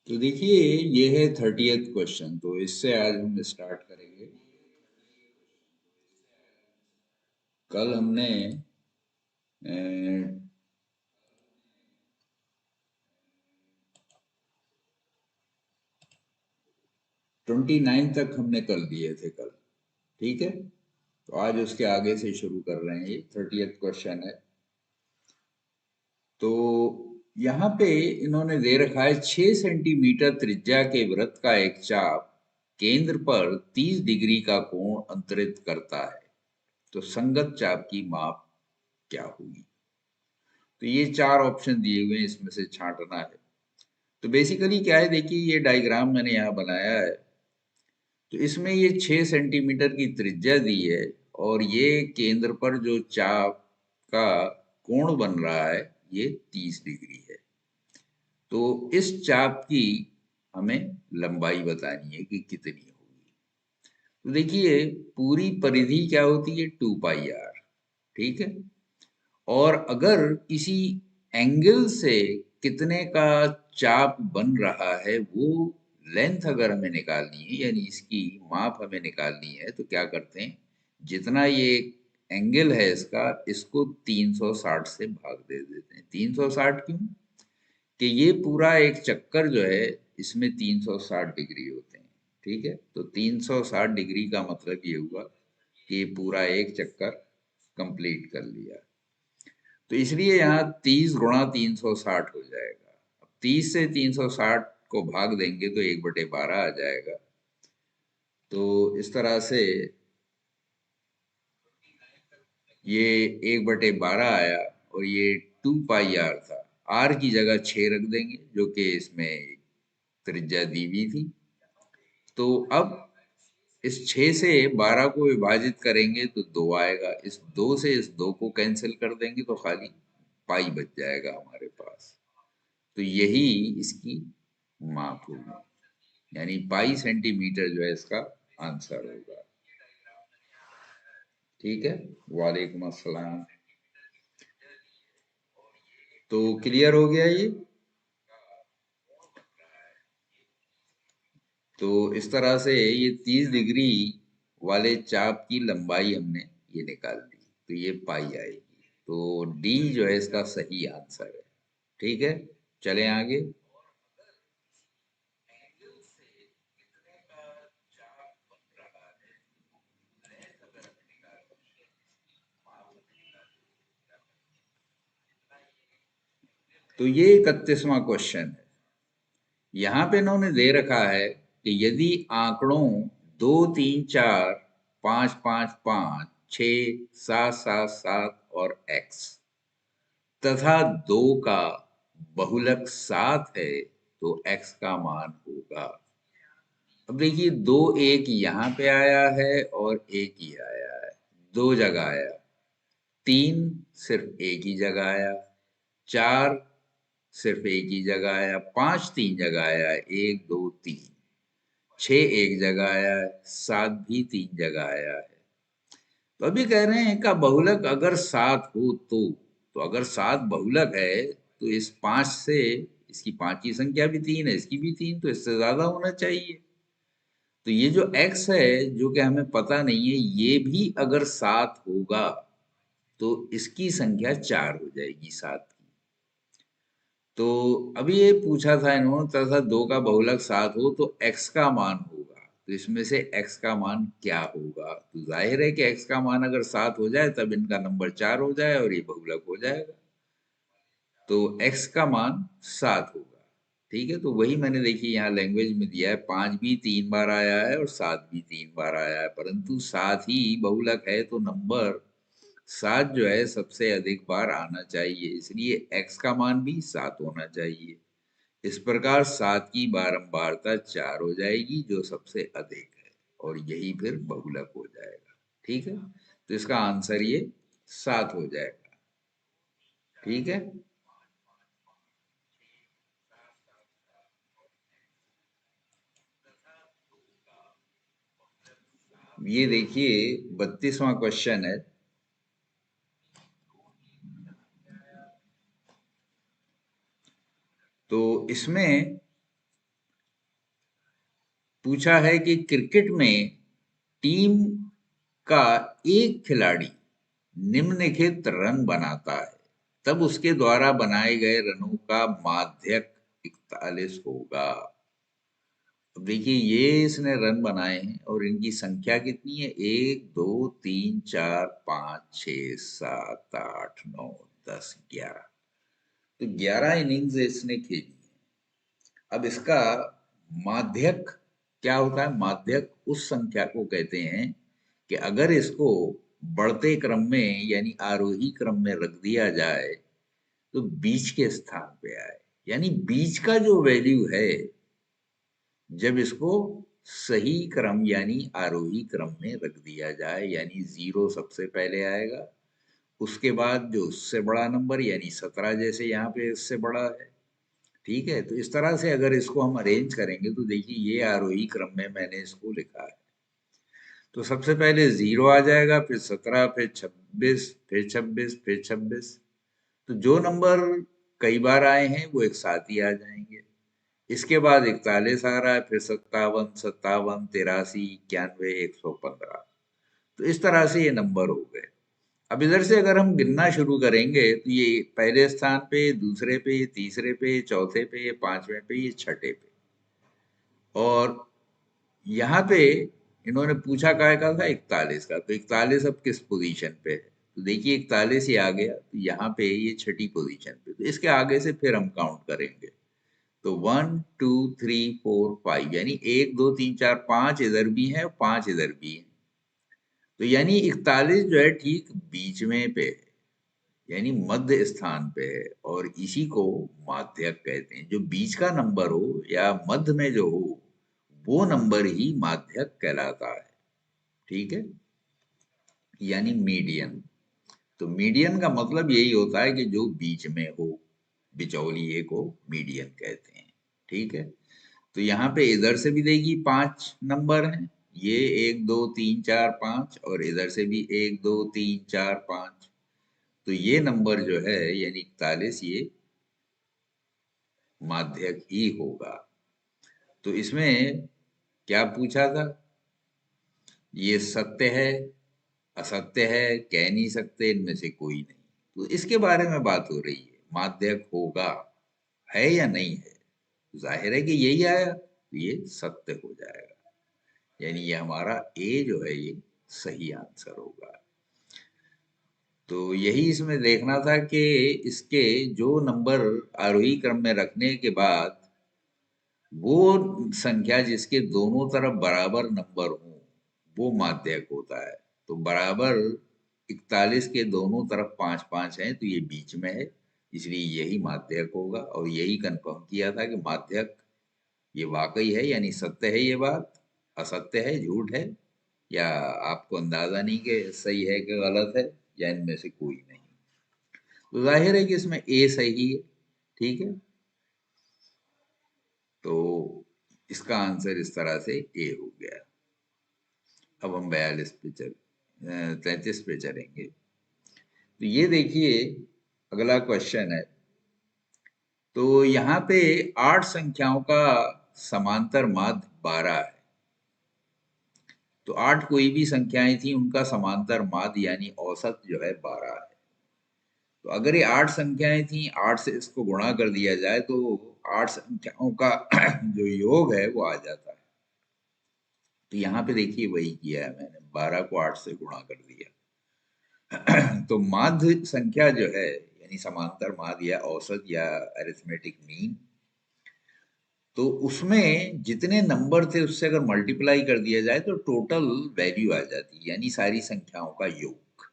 तो देखिए, ये है 30th क्वेश्चन। तो इससे आज हम स्टार्ट करेंगे। कल हमने 29 तक हमने कर दिए थे कल। ठीक है, तो आज उसके आगे से शुरू कर रहे हैं। ये 30th क्वेश्चन है। तो यहाँ पे इन्होंने दे रखा है 6 सेंटीमीटर त्रिज्या के वृत्त का एक चाप केंद्र पर 30 डिग्री का कोण अंतरित करता है। तो संगत चाप की माप क्या होगी? तो ये चार ऑप्शन दिए हुए हैं, इसमें से छांटना है। तो बेसिकली क्या है, देखिए ये डायग्राम मैंने यहाँ बनाया है। तो इसमें ये 6 सेंटीमीटर की त्रिज्या दी है, और ये केंद्र पर जो चाप का कोण बन रहा है ये 30 डिग्री है। तो इस चाप की हमें लंबाई बतानी है कि कितनी होगी। तो देखिए, पूरी परिधि क्या होती है, 2 पाई आर। ठीक है, और अगर इसी एंगल से कितने का चाप बन रहा है वो लेंथ अगर हमें निकालनी है, यानी इसकी माप हमें निकालनी है, तो क्या करते हैं, जितना ये एंगल है इसका, इसको 360 से भाग दे देते हैं। 360 क्यों? कि ये पूरा एक चक्कर जो है इसमें 360 डिग्री होते हैं। ठीक है, तो 360 डिग्री का मतलब ये हुआ कि ये पूरा एक चक्कर कंप्लीट कर लिया। तो इसलिए यहाँ 30 × 360 हो जाएगा। अब 30 से 360 को भाग देंगे तो 1/12 आ जाएगा। तो इस तरह से ये 1/12 आया, और ये 2 पाई आर था। आर की जगह 6 रख देंगे, जो कि इसमें त्रिज्या दी हुई थी। तो अब इस 6 से 12 को विभाजित करेंगे तो 2 आएगा। इस 2 से इस 2 को कैंसिल कर देंगे तो खाली पाई बच जाएगा हमारे पास। तो यही इसकी माप होगी, यानी पाई सेंटीमीटर जो है इसका आंसर होगा। ठीक है, वालेकुम अस्सलाम। तो क्लियर हो गया ये? तो इस तरह से ये 30 डिग्री वाले चाप की लंबाई हमने ये निकाल ली, तो ये पाई आएगी। तो डी जो है इसका सही आंसर है। ठीक है, चलें आगे। तो ये 31वां क्वेश्चन है। यहाँ पे इन्होंने दे रखा है कि यदि आंकड़ों 2, 3, 4, 5, 5, 5, 6, 7, 7, 7 और x तथा 2 का बहुलक 7 है, तो x का मान होगा। अब देखिए, 2 एक यहाँ पे आया है और एक ही आया है, दो जगह आया। 3 सिर्फ एक ही जगह आया। 4 सिर्फ एक ही जगह आया। 5 3 जगह आया है, 1, 2, 3। 6 एक जगह आया है। 7 भी 3 जगह आया है। तो अभी कह रहे हैं का बहुलक अगर 7 हो तो अगर 7 बहुलक है तो इस 5 से, इसकी 5 की संख्या भी 3 है, इसकी भी 3, तो इससे ज्यादा होना चाहिए। तो ये जो x है, जो कि हमें पता नहीं है, ये भी अगर 7 होगा तो इसकी संख्या 4 हो जाएगी, 7 की। तो अभी ये पूछा था इन्होंने, तथा 2 का बहुलक 7 हो तो x का मान होगा। तो इसमें से x का मान क्या होगा? तो जाहिर है कि x का मान अगर 7 हो जाए तब इनका नंबर 4 हो जाए और ये बहुलक हो जाएगा। तो x का मान 7 होगा। ठीक है, तो वही मैंने देखिए यहाँ लैंग्वेज में दिया है। 5 भी 3 बार आया है और 7 भी 3 बार आया है, परंतु 7 ही बहुलक है, तो नंबर 7 जो है सबसे अधिक बार आना चाहिए, इसलिए x का मान भी 7 होना चाहिए। इस प्रकार 7 की बारंबारता 4 हो जाएगी, जो सबसे अधिक है, और यही फिर बहुलक हो जाएगा। ठीक है, तो इसका आंसर ये 7 हो जाएगा। ठीक है, ये देखिए 32वां क्वेश्चन है। तो इसमें पूछा है कि क्रिकेट में टीम का एक खिलाड़ी निम्नलिखित रन बनाता है, तब उसके द्वारा बनाए गए रनों का माध्यक 41 होगा। अब देखिए ये इसने रन बनाए हैं और इनकी संख्या कितनी है, 1 2 3 4 5 6 7 8 9 10 11। तो 11 इनिंग्स इसने खेली। अब इसका माध्यक क्या होता है? माध्यक उस संख्या को कहते हैं कि अगर इसको बढ़ते क्रम में यानी आरोही क्रम में रख दिया जाए तो बीच के स्थान पे आए, यानी बीच का जो वैल्यू है जब इसको सही क्रम यानी आरोही क्रम में रख दिया जाए, यानी 0 सबसे पहले आएगा, उसके बाद जो उससे बड़ा नंबर यानी 17 जैसे यहाँ पे इससे बड़ा है। ठीक है, तो इस तरह से अगर इसको हम अरेंज करेंगे तो देखिए ये आरोही क्रम में मैंने इसको लिखा है। तो सबसे पहले 0 आ जाएगा, फिर 17, फिर 26, फिर 26, फिर 26। तो जो नंबर कई बार आए हैं वो एक साथ ही आ जाएंगे। इसके बाद 41 आ रहा है, फिर 57, 57, 83, 91, 115। तो इस तरह से ये नंबर हो गए। अब इधर से अगर हम गिनना शुरू करेंगे तो ये पहले स्थान पे, दूसरे पे, तीसरे पे, चौथे पे, पांचवें पे, ये छठे पे। और यहाँ पे इन्होंने पूछा काय का था, 41 का। तो 41 अब किस पोजीशन पे है? तो देखिए 41 ही आ गया, तो यहाँ पे ये छठी पोजीशन पे। तो इसके आगे से फिर हम काउंट करेंगे तो 1 2 3 4 5, यानी 1 2 3 4 5 इधर भी है, 5 इधर भी है। तो यानी 41 जो है ठीक बीच में पे है, यानी मध्य स्थान पे है, और इसी को माध्यक कहते हैं। जो बीच का नंबर हो या मध्य में जो हो वो नंबर ही माध्यक कहलाता है। ठीक है, यानी मीडियन। तो मीडियन का मतलब यही होता है कि जो बीच में हो, बिचौलिए को मीडियन कहते हैं। ठीक है, तो यहाँ पे इधर से भी देखिए 5 नंबर हैं, ये 1 2 3 4 5, और इधर से भी 1 2 3 4 5। तो ये नंबर जो है यानी 41, ये माध्यक ही होगा। तो इसमें क्या पूछा था, ये सत्य है, असत्य है, कह नहीं सकते, इनमें से कोई नहीं। तो इसके बारे में बात हो रही है, माध्यक होगा, है या नहीं है। जाहिर है कि यही आया तो ये सत्य हो जाएगा, यानी ये हमारा ए जो है ये सही आंसर होगा। तो यही इसमें देखना था कि इसके जो नंबर आरोही क्रम में रखने के बाद वो संख्या जिसके दोनों तरफ बराबर नंबर हो वो माध्यक होता है। तो बराबर 41 के दोनों तरफ 5 5 हैं, तो ये बीच में है, इसलिए यही माध्यक होगा। और यही कंफर्म किया था कि माध्यक ये वाकई है, यानी सत्य है ये बात, असत्य है, झूठ है, या आपको अंदाजा नहीं कि सही है कि गलत है, या इनमें से कोई नहीं। तो जाहिर है कि इसमें ए सही है। ठीक है, तो इसका आंसर इस तरह से ए हो गया। अब हम 42 पे 33 पे चलेंगे। तो ये देखिए अगला क्वेश्चन है। तो यहाँ पे 8 संख्याओं का समांतर माध्य 12 है। तो 8 कोई भी संख्याएं थी, उनका समांतर माध्य यानी औसत जो है 12 है। तो अगर ये 8 संख्याएं थी, 8 से इसको गुणा कर दिया जाए तो 8 संख्याओं का जो योग है वो आ जाता है। तो यहाँ पे देखिए वही किया है मैंने, 12 को 8 से गुणा कर दिया। तो माध्य संख्या जो है यानी समांतर माध्य या औसत या अरिथमेटिक मीन, तो उसमें जितने नंबर थे उससे अगर मल्टीप्लाई कर दिया जाए तो टोटल वैल्यू आ जाती है, यानी सारी संख्याओं का योग।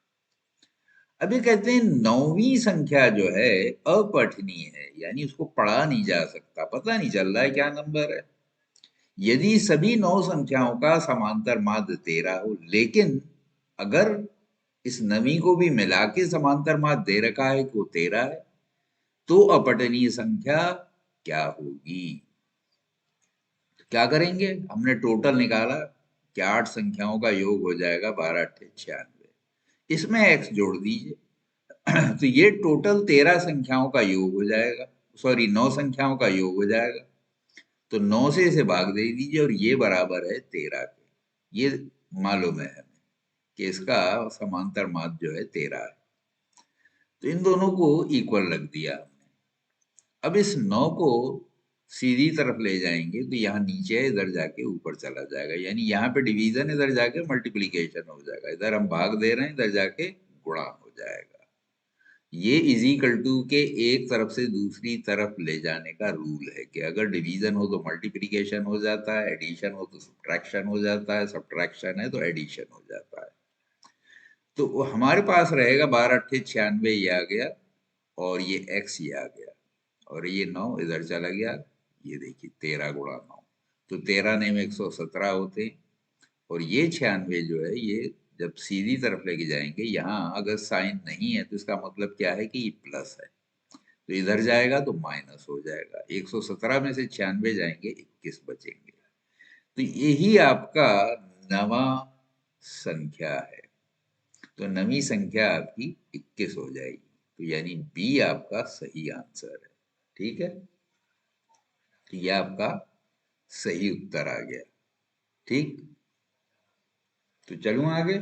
अभी कहते हैं 9वीं संख्या जो है अपठनीय है, यानी उसको पढ़ा नहीं जा सकता, पता नहीं चल रहा है क्या नंबर है। यदि सभी 9 संख्याओं का समांतर माध्य 13 हो, लेकिन अगर इस नवी को भी मिला के समांतर माध्य दे रखा है कि वो 13 है, तो अपठनीय संख्या क्या होगी? तो क्या करेंगे, हमने टोटल निकाला कि 8 संख्याओं का योग हो जाएगा 12 8 96, इसमें x जोड़ दीजिए। तो ये टोटल 13 संख्याओं का योग हो जाएगा, सॉरी 9 संख्याओं का योग हो जाएगा। तो 9 से इसे भाग दे दीजिए और ये बराबर है 13 के। ये मालूम है हमें कि इसका समांतर माप जो है 13 है। तो इन दोनों को इक्वल रख दिया हमने। अब इस 9 को सीधी तरफ ले जाएंगे तो यहाँ नीचे है, इधर जाके ऊपर चला जाएगा, यानी यहाँ पे डिवीजन, इधर जाके मल्टीप्लीकेशन हो जाएगा। इधर हम भाग दे रहे हैं, इधर जाके गुणा हो जाएगा। ये इज इक्वल टू के एक तरफ से दूसरी तरफ ले जाने का रूल है कि अगर डिवीजन हो तो मल्टीप्लिकेशन हो जाता है, एडिशन हो तो सब्ट्रैक्शन हो जाता है, सब्ट्रैक्शन है तो एडिशन हो जाता है। तो वो हमारे पास रहेगा 12 अट्ठे 96, ये आ गया, और ये x ये आ गया, और ये 9 इधर चला गया। ये देखिए 13 गुणा 9, तो 13 ने 117 होते हैं। और ये 96 जो है, ये जब सीधी तरफ लेके जाएंगे, यहाँ अगर साइन नहीं है तो इसका मतलब क्या है कि ये प्लस है, तो इधर जाएगा तो माइनस हो जाएगा। 117 में से 96 जाएंगे, 21 बचेंगे। तो यही आपका नवा संख्या है। तो नवी संख्या आपकी 21 हो जाएगी। तो यानी बी आपका सही आंसर है। ठीक है, तो यह आपका सही उत्तर आ गया। ठीक, तो चलूं आगे,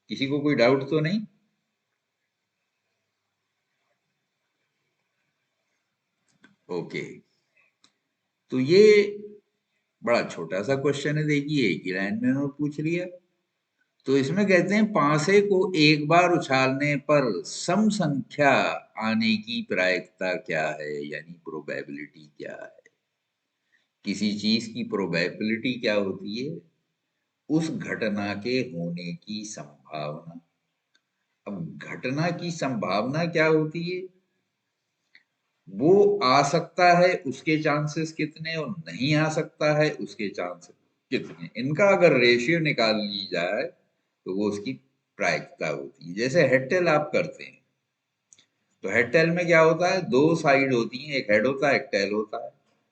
किसी को कोई डाउट तो नहीं? ओके, तो ये बड़ा छोटा सा क्वेश्चन है, देखिए एक ही लाइन में उन्होंने पूछ लिया। तो इसमें कहते हैं पांसे को एक बार उछालने पर सम संख्या आने की प्रायिकता क्या है, यानी प्रोबेबिलिटी क्या है। किसी चीज की प्रोबेबिलिटी क्या होती है? उस घटना के होने की संभावना। अब घटना की संभावना क्या होती है? वो आ सकता है उसके चांसेस कितने, और नहीं आ सकता है उसके चांसेस कितने, इनका अगर रेशियो निकाल ली जाए तो वो उसकी प्रायिकता होती है। जैसे हेड टेल आप करते हैं, तो हेड टेल में क्या होता है, दो साइड होती हैं, एक हेड होता है, एक टेल होता है।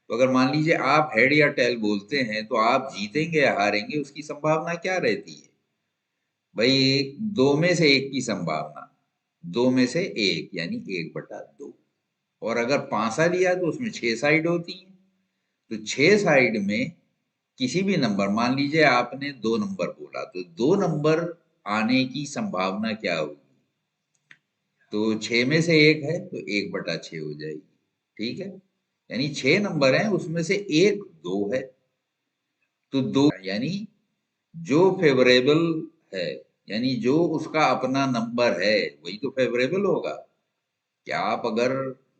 तो अगर मान लीजिए आप हेड या टेल बोलते हैं, तो आप जीतेंगे या हारेंगे उसकी संभावना क्या रहती है? भाई एक, दो में से एक की संभावना, दो में से एक यानी 1/2। और अगर पांसा लिया तो उसमें 6 साइड होती हैं, तो 6 साइड में किसी भी नंबर, मान लीजिए आपने 2 नंबर बोला, तो 2 नंबर आने की संभावना क्या होगी? तो 6 में से एक है तो 1/6 हो जाएगी। ठीक है, यानी 6 नंबर हैं, उसमें से एक दो है, तो दो यानी जो फेवरेबल है, यानी जो उसका अपना नंबर है वही तो फेवरेबल होगा। क्या आप अगर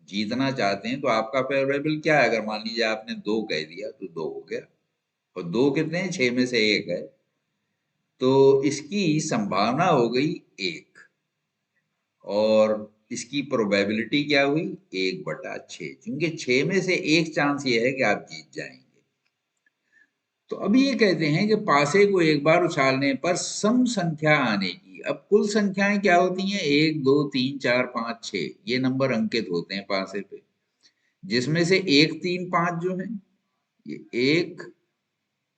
जीतना चाहते हैं तो आपका फेवरेबल क्या है? अगर मान लीजिए आपने दो कह दिया तो दो हो गया, और दो कितने हैं? 6 में से एक है, तो इसकी संभावना हो गई एक, और इसकी प्रोबेबिलिटी क्या हुई? 1/6, क्योंकि 6 में से एक चांस ये है कि आप जीत जाएंगे। तो अभी ये कहते हैं कि पासे को एक बार उछालने पर सम संख्या आने की। अब कुल संख्याएं क्या होती हैं? 1 2 3 4 5 6, ये नंबर अंकित होते हैं पासे पे, जिसमें से 1 3 5 जो है, ये 1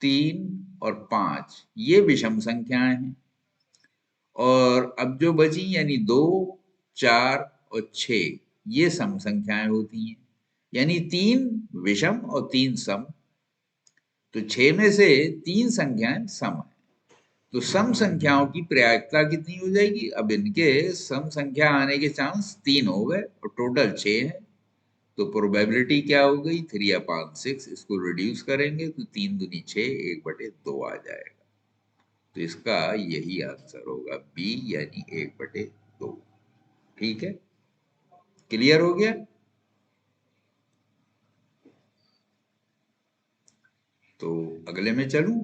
3 और 5 ये विषम संख्याएं हैं। और अब जो बची यानी 2 4 और 6 ये सम संख्याएं होती हैं, यानी 3 विषम और 3 सम। तो 6 में से 3 संख्याएं सम है, तो सम संख्याओं की प्रायिकता कितनी हो जाएगी? अब इनके सम संख्या आने के चांस 3 हो गए और टोटल 6 है, तो प्रोबेबिलिटी क्या हो गई? 3/6। इसको रिड्यूस करेंगे तो 3 दूनी 6, 1/2 आ जाएगा। तो इसका यही आंसर होगा बी, यानी 1/2। ठीक है, क्लियर हो गया? तो अगले में चलूं,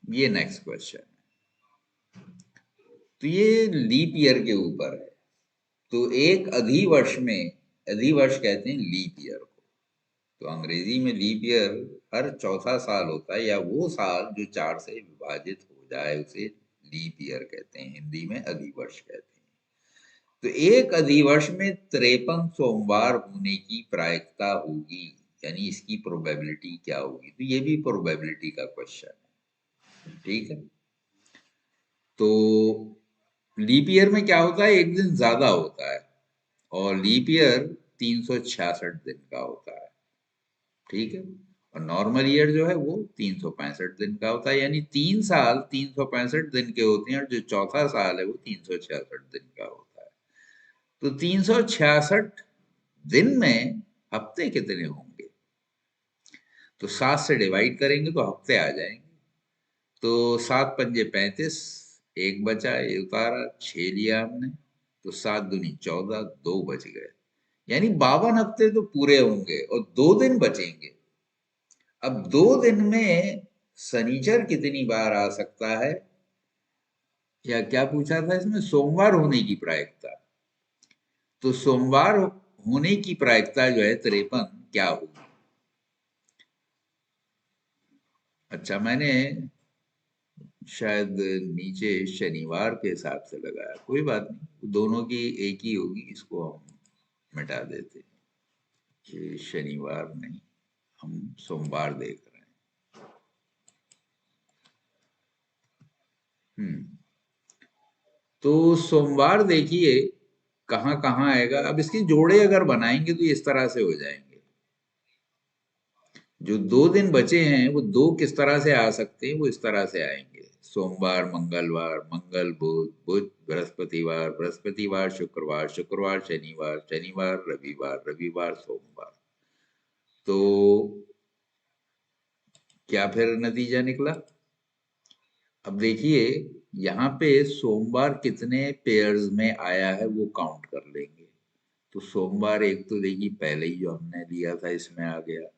ये नेक्स्ट क्वेश्चन। तो ये लीप ईयर के ऊपर है। तो एक अधिवर्ष में, अधिवर्ष कहते हैं लीप ईयर को, तो अंग्रेजी में लीप ईयर हर चौथा साल होता है, या वो साल जो 4 से विभाजित हो जाए उसे लीप ईयर कहते हैं, हिंदी में अधिवर्ष कहते हैं। तो एक अधिवर्ष में 53 सोमवार होने की प्रायिकता होगी, यानी इसकी प्रोबेबिलिटी क्या होगी? तो ये भी प्रोबेबिलिटी का क्वेश्चन है। ठीक है, तो लीप ईयर में क्या होता है? एक दिन ज्यादा होता है, और लीप ईयर 366 दिन का होता है। ठीक है, और नॉर्मल ईयर जो है वो 365 दिन का होता है, यानी 3 साल 365 दिन के होते हैं और जो चौथा साल है वो 366 दिन का होता है। तो 366 दिन में हफ्ते कितने होंगे? तो 7 से डिवाइड करेंगे तो हफ्ते आ जाएंगे। तो 7 पंजे 35, एक बचा, ये उतारा, 6 लिया हमने, तो 7 दूनी 14, 2 बच गए, यानी 52 हफ्ते तो पूरे होंगे और 2 दिन बचेंगे। अब 2 दिन में शनिचर कितनी बार आ सकता है, या क्या पूछा था इसमें, सोमवार होने की प्रायिकता। तो सोमवार होने की प्रायिकता जो है 53 क्या होगी? अच्छा, मैंने शायद नीचे शनिवार के हिसाब से लगाया, कोई बात नहीं, दोनों की एक ही होगी, इसको हम मिटा देते हैं। ये शनिवार नहीं, हम सोमवार देख रहे हैं। तो सोमवार देखिए कहाँ कहाँ आएगा। अब इसके जोड़े अगर बनाएंगे तो इस तरह से हो जाएंगे। जो 2 दिन बचे हैं वो दो किस तरह से आ सकते हैं, वो इस तरह से आएंगे, सोमवार मंगलवार, मंगल बुध, बुध बृहस्पतिवार, बृहस्पतिवार शुक्रवार, शुक्रवार शनिवार, शनिवार रविवार, रविवार सोमवार। तो क्या फिर नतीजा निकला? अब देखिए यहाँ पे सोमवार कितने पेयर्स में आया है वो काउंट कर लेंगे। तो सोमवार एक तो देखिए पहले ही जो हमने लिया था इसमें आ गया,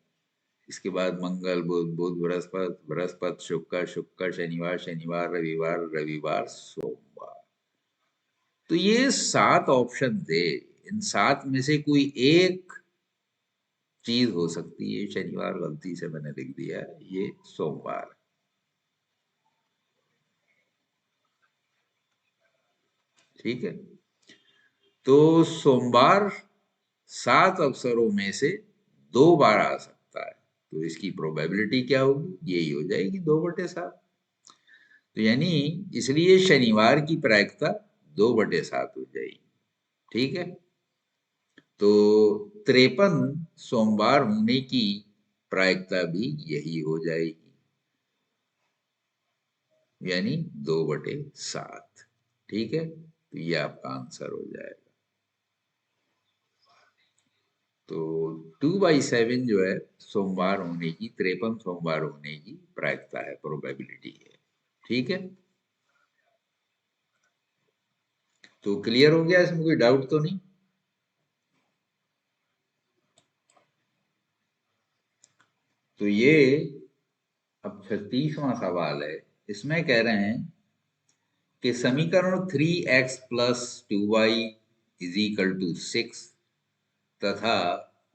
इसके बाद मंगल बुध, बुध बृहस्पति, बृहस्पति शुक्र, शुक्र शनिवार, शनिवार रविवार, रविवार सोमवार। तो ये 7 ऑप्शन थे, इन 7 में से कोई एक चीज हो सकती है। शनिवार गलती से मैंने लिख दिया है, ये सोमवार। ठीक है, तो सोमवार 7 अवसरों में से 2 बार आ सकता है। तो इसकी प्रोबेबिलिटी क्या होगी? यही हो जाएगी 2/7। तो यानी इसलिए शनिवार की प्रायिकता 2/7 हो जाएगी। ठीक है, तो 53 सोमवार होने की प्रायिकता भी यही हो जाएगी, यानी 2/7। ठीक है, तो ये आपका आंसर हो जाएगा। तो 2/7 जो है सोमवार होने की, 53 सोमवार होने की प्रायिकता है, प्रोबेबिलिटी है। ठीक है, तो क्लियर हो गया, इसमें कोई डाउट तो नहीं? तो ये अब 36वां सवाल है। इसमें कह रहे हैं कि समीकरण 3x + 2y = 6 तथा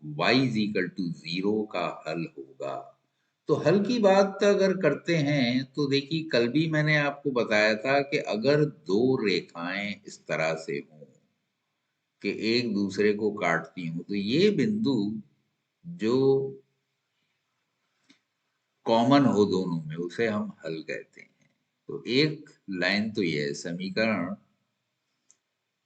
y = 0 का हल होगा। तो हल की बात अगर करते हैं तो देखिए कल भी मैंने आपको बताया था कि अगर दो रेखाएं इस तरह से हों कि एक दूसरे को काटती हूं, तो ये बिंदु जो कॉमन हो दोनों में उसे हम हल कहते हैं। तो एक लाइन तो ये है, समीकरण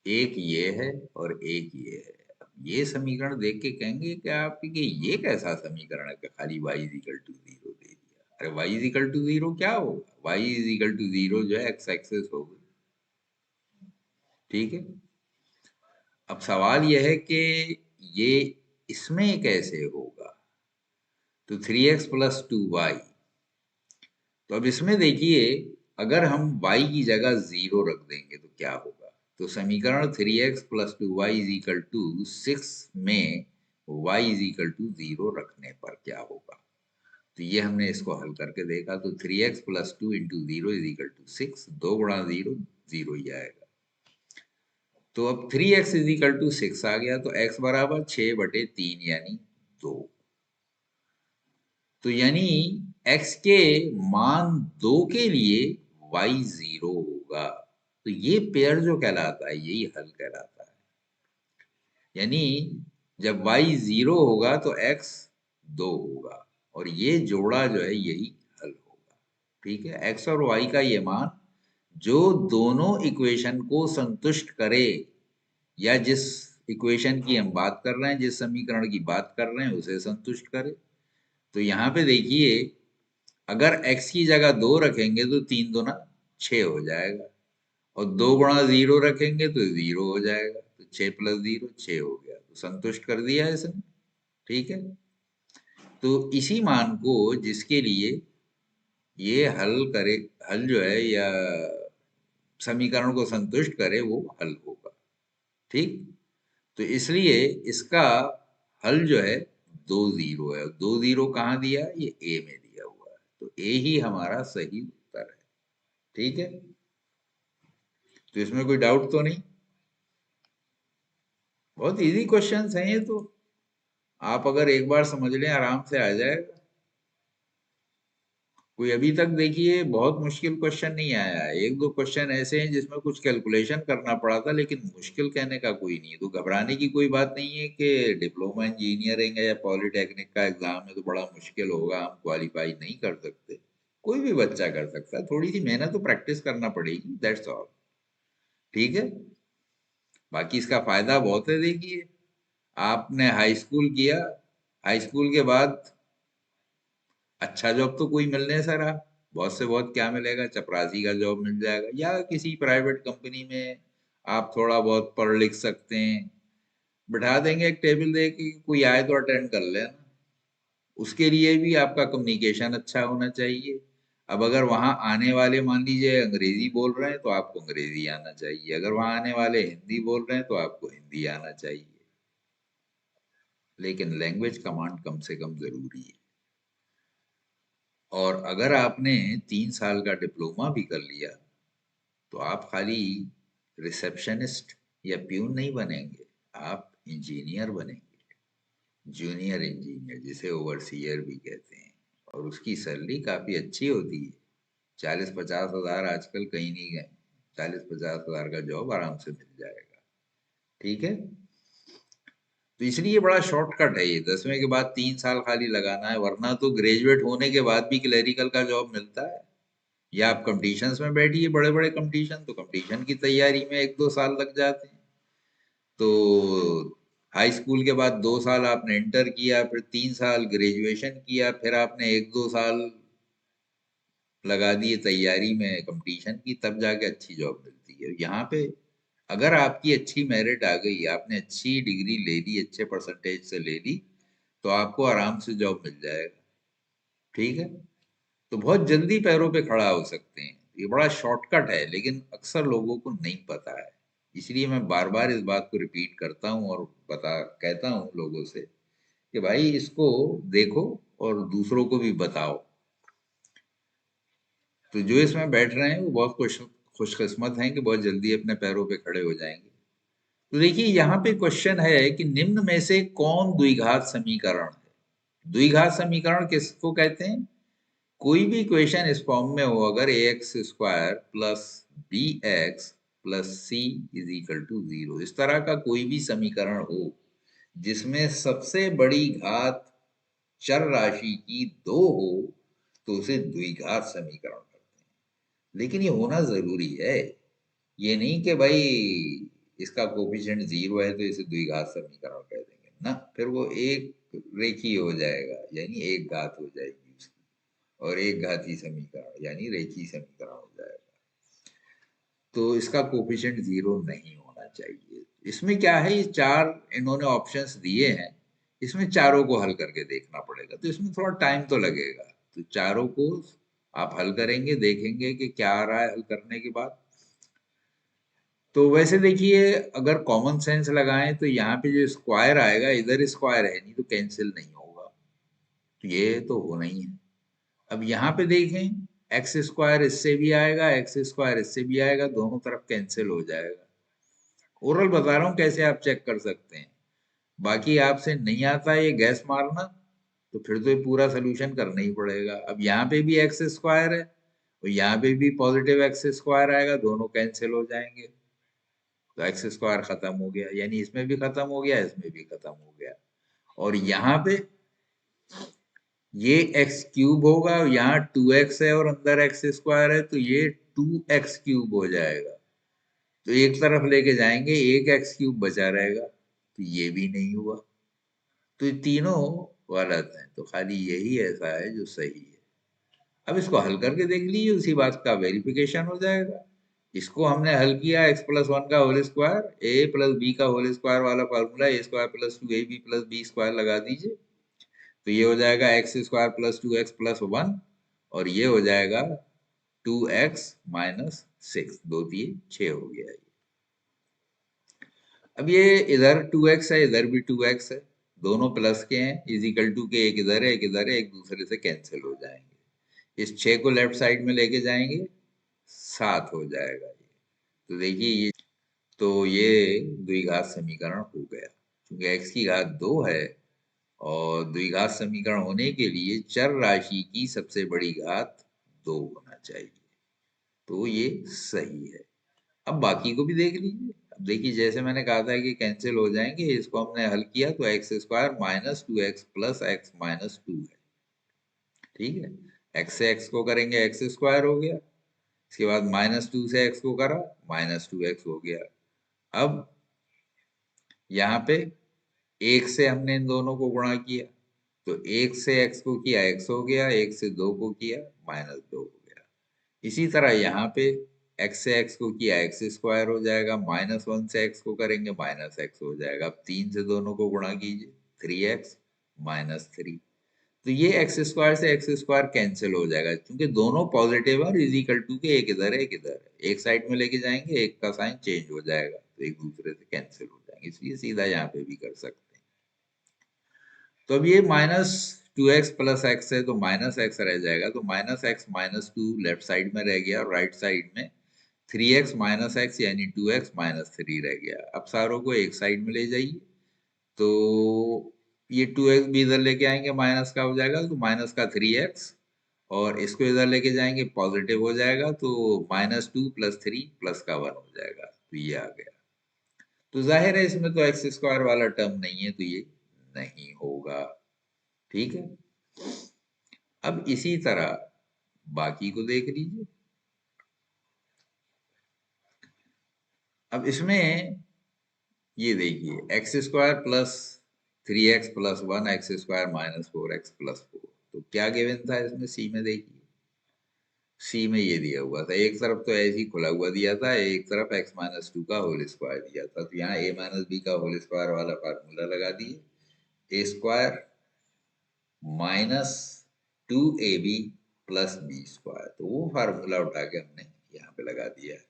एक ये है और एक ये है। अब ये समीकरण देख के कहेंगे कि आप कि ये कैसा समीकरण है कि खाली y = 0 दे दिया। अरे y = 0 क्या होगा? y = 0 जो है x एक्सिस होगा। ठीक है, अब सवाल यह है कि ये इसमें कैसे होगा? तो 3x + 2y, तो अब इसमें देखिए अगर हम y की जगह 0 रख देंगे तो क्या होगा? तो समीकरण 3x + 2y = 6 में y = 0 रखने पर क्या होगा? तो ये हमने इसको हल करके देखा। तो 3x + 2 × 0 = 6, 2 गुणा 0 0 ही आएगा। तो अब 3x = 6 आ गया, तो x बराबर 6/3 यानी 2। तो यानी x के मान 2 के लिए y 0 होगा। तो ये पेयर जो कहलाता है यही हल कहलाता है। यानी जब y 0 होगा तो x 2 होगा और ये जोड़ा जो है यही हल होगा। ठीक है, x और y का ये मान जो दोनों इक्वेशन को संतुष्ट करे, या जिस इक्वेशन की हम बात कर रहे हैं, जिस समीकरण की बात कर रहे हैं उसे संतुष्ट करे। तो यहाँ पे देखिए, अगर x की जगह 2 रखेंगे तो 3 दूना 6 हो जाएगा, और 2 गुणा 0 रखेंगे तो 0 हो जाएगा, तो 6 + 0 6 हो गया, तो संतुष्ट कर दिया इसने। ठीक है, तो इसी मान को जिसके लिए ये हल करे, हल जो है या समीकरण को संतुष्ट करे, वो हल होगा। ठीक, तो इसलिए इसका हल जो है 2 0 है। 2 0 कहाँ दिया है? ये ए में दिया हुआ है, तो ए ही हमारा सही उत्तर है। ठीक है, तो इसमें कोई डाउट तो नहीं? बहुत इजी क्वेश्चंस हैं ये तो, आप अगर एक बार समझ लें आराम से आ जाएगा। कोई अभी तक देखिए बहुत मुश्किल क्वेश्चन नहीं आया है। एक दो क्वेश्चन ऐसे हैं जिसमें कुछ कैलकुलेशन करना पड़ा था, लेकिन मुश्किल कहने का कोई नहीं है। तो घबराने की कोई बात नहीं है कि डिप्लोमा इंजीनियरिंग है या पॉलिटेक्निक का एग्जाम है तो बड़ा मुश्किल होगा, हम क्वालिफाई नहीं कर सकते। कोई भी बच्चा कर सकता है, थोड़ी सी मेहनत तो प्रैक्टिस करना पड़ेगी, दैट्स ऑल। ठीक है, बाकी इसका फायदा बहुत है। देखिए, आपने हाई स्कूल किया, हाई स्कूल के बाद अच्छा जॉब तो कोई मिल नहीं सका। बहुत से बहुत क्या मिलेगा, चपरासी का जॉब मिल जाएगा या किसी प्राइवेट कंपनी में आप थोड़ा बहुत पढ़ लिख सकते हैं। बिठा देंगे एक टेबल दे के, कोई आए तो अटेंड कर लेना। उसके लिए भी आपका कम्युनिकेशन अच्छा होना चाहिए। अब अगर वहां आने वाले मान लीजिए अंग्रेजी बोल रहे हैं तो आपको अंग्रेजी आना चाहिए, अगर वहां आने वाले हिंदी बोल रहे हैं तो आपको हिंदी आना चाहिए, लेकिन लैंग्वेज कमांड कम से कम जरूरी है। और अगर आपने 3 साल का डिप्लोमा भी कर लिया तो आप खाली रिसेप्शनिस्ट या प्यून नहीं बनेंगे, आप इंजीनियर बनेंगे, जूनियर इंजीनियर, जिसे ओवरसीयर भी कहते हैं। और उसकी सैलरी काफी अच्छी होती है, 40-50 हजार आजकल कहीं नहीं गए, 40-50 हजार का जॉब आराम से मिल जाएगा। ठीक है, तो इसलिए बड़ा शॉर्टकट है ये, 10वीं के बाद 3 साल खाली लगाना है, वरना तो ग्रेजुएट होने के बाद भी क्लरिकल का जॉब मिलता है। या आप कंपटीशंस में बैठिए, बड़े बड़े कंपटीशन, तो कंपटीशन की तैयारी में 1-2 साल लग जाते हैं। तो हाई स्कूल के बाद 2 साल आपने इंटर किया, फिर 3 साल ग्रेजुएशन किया, फिर आपने 1-2 साल लगा दिए तैयारी में कंपटीशन की, तब जाके अच्छी जॉब मिलती है। यहाँ पे अगर आपकी अच्छी मेरिट आ गई, आपने अच्छी डिग्री ले ली, अच्छे परसेंटेज से ले ली, तो आपको आराम से जॉब मिल जाएगा। ठीक है, तो बहुत जल्दी पैरों पे खड़ा हो सकते हैं। ये बड़ा शॉर्टकट है, लेकिन अक्सर लोगों को नहीं पता है। इसलिए मैं बार बार इस बात को रिपीट करता हूँ और बता कहता हूँ लोगों से कि भाई इसको देखो और दूसरों को भी बताओ। तो जो इसमें बैठ रहे हैं वो बहुत खुशकिस्मत हैं कि बहुत जल्दी अपने पैरों पे खड़े हो जाएंगे। तो देखिए, यहाँ पे क्वेश्चन है कि निम्न में से कौन द्विघात समीकरण है? द्विघात समीकरण किसको कहते हैं? कोई भी इक्वेशन इस फॉर्म में हो, अगर ax² plus bx plus c is equal to 0, इस तरह का कोई भी समीकरण हो जिसमें सबसे बड़ी घात चर राशि की 2 हो, तो उसे द्विघात समीकरण कहते हैं। लेकिन ये होना जरूरी है, ये नहीं कि भाई इसका कोफिशिएंट 0 है तो इसे द्विघात समीकरण कह देंगे ना, फिर वो एक रेखीय हो जाएगा, यानी एक घात हो जाएगी उसकी, और एक घातीय समीकरण यानी रेखीय समीकरण हो जाएगा। तो इसका कोफिशिएंट 0 नहीं होना चाहिए। इसमें क्या है, ये चार इन्होंने ऑप्शंस दिए हैं, इसमें चारों को हल करके देखना पड़ेगा, तो इसमें थोड़ा टाइम तो लगेगा। तो चारों को आप हल करेंगे, देखेंगे कि क्या आ रहा है हल करने के बाद। तो वैसे देखिए, अगर कॉमन सेंस लगाएं तो यहाँ पे जो स्क्वायर आएगा, इधर स्क्वायर है नहीं तो कैंसिल नहीं होगा, तो ये तो होना ही है। अब यहाँ पे देखें, x² इससे भी आएगा, x² इससे भी आएगा, दोनों तरफ कैंसिल हो जाएगा। ओरल बता रहा हूँ कैसे आप चेक कर सकते हैं। बाकी आपसे नहीं आता है ये गैस मारना, तो फिर तो ये पूरा सोल्यूशन करना ही पड़ेगा। अब यहाँ पे भी x² है और यहाँ पे भी पॉजिटिव x² आएगा, दोनों कैंसिल हो जाएंगे, तो x² खत्म हो गया, यानी इसमें भी खत्म हो गया, इसमें भी खत्म हो गया। और यहाँ पे ये x³ होगा, यहाँ 2x है और अंदर x² है, तो ये 2x³ हो जाएगा। तो एक तरफ लेके जाएंगे, एक x³ बचा रहेगा, तो ये भी नहीं हुआ। तो ये तीनों गलत है, तो खाली यही ऐसा है जो सही है। अब इसको हल करके देख लीजिए, उसी बात का वेरिफिकेशन हो जाएगा। इसको हमने हल किया, एक्स प्लस वन का whole square a plus b का होल स्क्वायर वाला formula, a square plus two A B plus B square लगा दीजिए, तो ये हो जाएगा x square plus two x plus one, और ये हो जाएगा टू एक्स माइनस सिक्स, दो तीन छः हो गया। अब ये इधर टू एक्स है, इधर भी टू एक्स है, दोनों प्लस के हैं, इजिकल टू के, एक इधर है एक इधर है, एक दूसरे से कैंसिल हो जाएंगे। इस 6 को लेफ्ट साइड में लेके जाएंगे, 7 हो जाएगा ये। तो देखिए ये, तो ये द्विघात समीकरण हो गया। क्योंकि x की घात 2 है और द्विघात समीकरण होने के लिए चर राशि की सबसे बड़ी घात 2 होना चाहिए, तो ये सही है। अब बाकी को भी देख लीजिए। अब देखिए, जैसे मैंने कहा था कि कैंसिल हो जाएंगे, इसको हमने हल किया तो x square minus to x plus x minus to है। ठीक है, एक्स से एक्स को करेंगे एक्स स्क्वायर हो गया, इसके बाद माइनस टू से एक्स को करा, माइनस टू एक्स हो गया। अब यहाँ पे एक से हमने इन दोनों को गुणा किया, तो एक से एक्स को किया एक्स हो गया, एक से दो को किया माइनस दो हो गया। इसी तरह यहाँ पे एक्स से एक्स को किया एक्स स्क्वायर हो जाएगा, माइनस वन से एक्स को करेंगे माइनस एक्स हो जाएगा। अब तीन से दोनों को गुणा कीजिए, थ्री एक्स माइनस थ्री, तो ये एक्स स्क्वायर से एक्स स्क्वायर कैंसिल हो जाएगा, क्योंकि दोनों पॉजिटिव और इज इक्वल टू के, एक इधर है एक इधर है, एक साइड में लेके जाएंगे एक का साइन चेंज हो जाएगा, तो एक दूसरे से कैंसिल हो जाएंगे, इसलिए सीधा यहाँ पे भी कर सकते हैं। तो अब ये minus two x plus x है, तो माइनस एक्स रह जाएगा, तो minus x minus to left side में रह गया, और राइट साइड में थ्री एक्स माइनस एक्स यानी टू एक्स माइनस थ्री रह गया। अब सारों को एक साइड में ले जाइए, तो ये टू एक्स भी इधर लेके आएंगे माइनस का हो जाएगा, तो माइनस का थ्री एक्स, और इसको इधर लेके जाएंगे पॉजिटिव हो जाएगा, तो minus two plus three plus का वन हो जाएगा, तो ये आ गया। तो जाहिर है इसमें तो एक्स स्क्वायर वाला टर्म नहीं है, तो ये नहीं होगा। ठीक है, अब इसी तरह बाकी को देख लीजिए। अब इसमें ये देखिए, x square plus three x plus one x square minus four x plus four, तो क्या गिवन था इसमें सी में? देखिए सी में ये दिया हुआ था, एक तरफ तो ऐसे ही खुला हुआ दिया था, एक तरफ एक्स माइनस टू का होल स्क्वायर दिया था, तो यहाँ ए माइनस बी का होल स्क्वायर वाला फार्मूला लगा दिए, A square minus two A B plus B square, तो वो फार्मूला उठा के हमने यहाँ पे लगा दिया है।